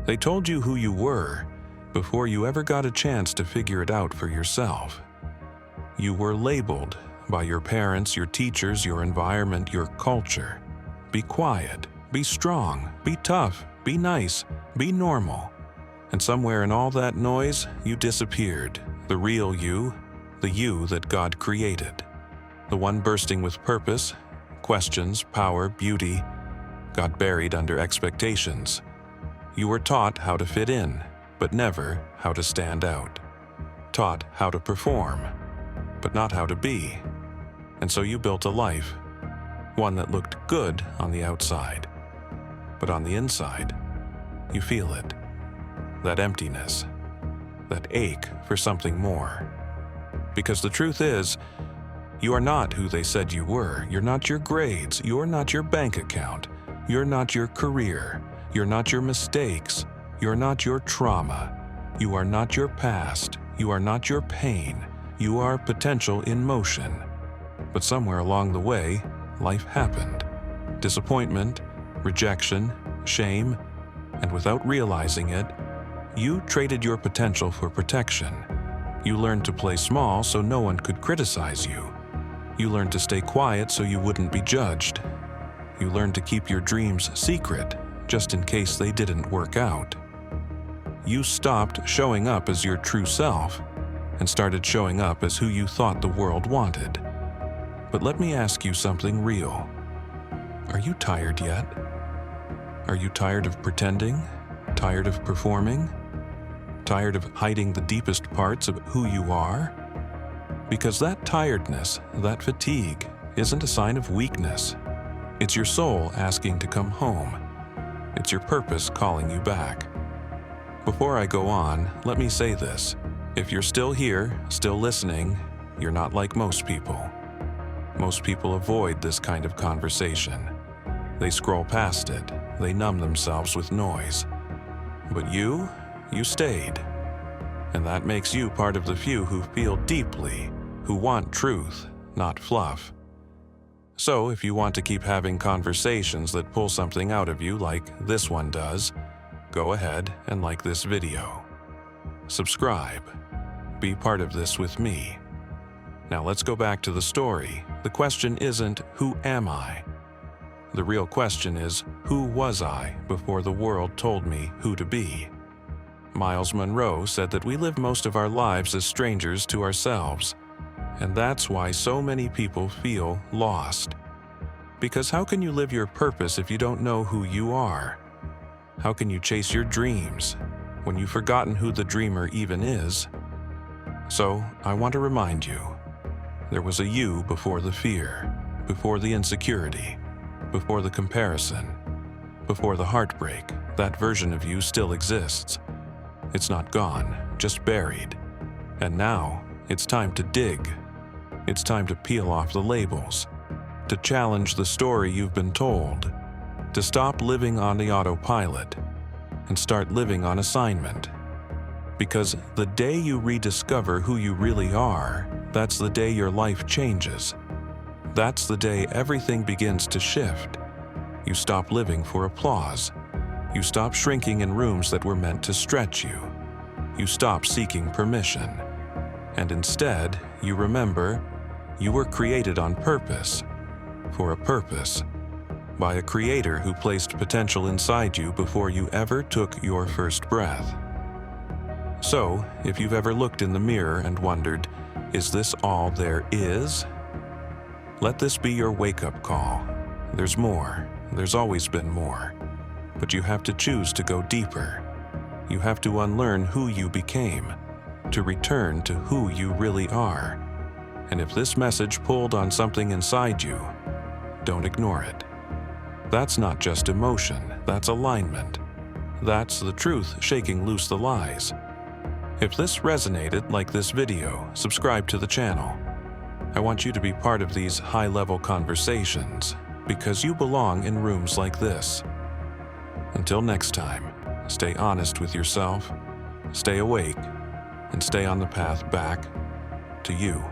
They told you who you were before you ever got a chance to figure it out for yourself. You were labeled by your parents, your teachers, your environment, your culture. Be quiet, be strong, be tough, be nice, be normal. And somewhere in all that noise, you disappeared. The real you, the you that God created. The one bursting with purpose, questions, power, beauty, got buried under expectations. You were taught how to fit in, but never how to stand out. Taught how to perform, but not how to be. And so you built a life, one that looked good on the outside. But on the inside, you feel it. That emptiness, that ache for something more. Because the truth is, you are not who they said you were. You're not your grades. You're not your bank account. You're not your career. You're not your mistakes. You're not your trauma. You are not your past. You are not your pain. You are potential in motion. But somewhere along the way, life happened. Disappointment, rejection, shame, and without realizing it, you traded your potential for protection. You learned to play small so no one could criticize you. You learned to stay quiet so you wouldn't be judged. You learned to keep your dreams secret, just in case they didn't work out. You stopped showing up as your true self and started showing up as who you thought the world wanted. But let me ask you something real. Are you tired yet? Are you tired of pretending? Tired of performing? Tired of hiding the deepest parts of who you are? Because that tiredness, that fatigue, isn't a sign of weakness. It's your soul asking to come home. It's your purpose calling you back. Before I go on, let me say this. If you're still here, still listening, you're not like most people. Most people avoid this kind of conversation. They scroll past it. They numb themselves with noise. But you stayed. And that makes you part of the few who feel deeply, who want truth, not fluff. So if you want to keep having conversations that pull something out of you like this one does, go ahead and like this video. Subscribe. Be part of this with me. Now let's go back to the story. The question isn't, who am I? The real question is, who was I before the world told me who to be? Miles Monroe said that we live most of our lives as strangers to ourselves. And that's why so many people feel lost. Because how can you live your purpose if you don't know who you are? How can you chase your dreams when you've forgotten who the dreamer even is? So, I want to remind you, there was a you before the fear, before the insecurity, before the comparison, before the heartbreak. That version of you still exists. It's not gone, just buried. And now, it's time to dig. It's time to peel off the labels, to challenge the story you've been told, to stop living on the autopilot and start living on assignment. Because the day you rediscover who you really are, that's the day your life changes. That's the day everything begins to shift. You stop living for applause. You stop shrinking in rooms that were meant to stretch you. You stop seeking permission. And instead, you remember, you were created on purpose, for a purpose, by a creator who placed potential inside you before you ever took your first breath. So, if you've ever looked in the mirror and wondered, is this all there is? Let this be your wake-up call. There's more. There's always been more. But you have to choose to go deeper. You have to unlearn who you became, to return to who you really are. And if this message pulled on something inside you, don't ignore it. That's not just emotion, that's alignment. That's the truth shaking loose the lies. If this resonated like this video, subscribe to the channel. I want you to be part of these high-level conversations because you belong in rooms like this. Until next time, stay honest with yourself, stay awake, and stay on the path back to you.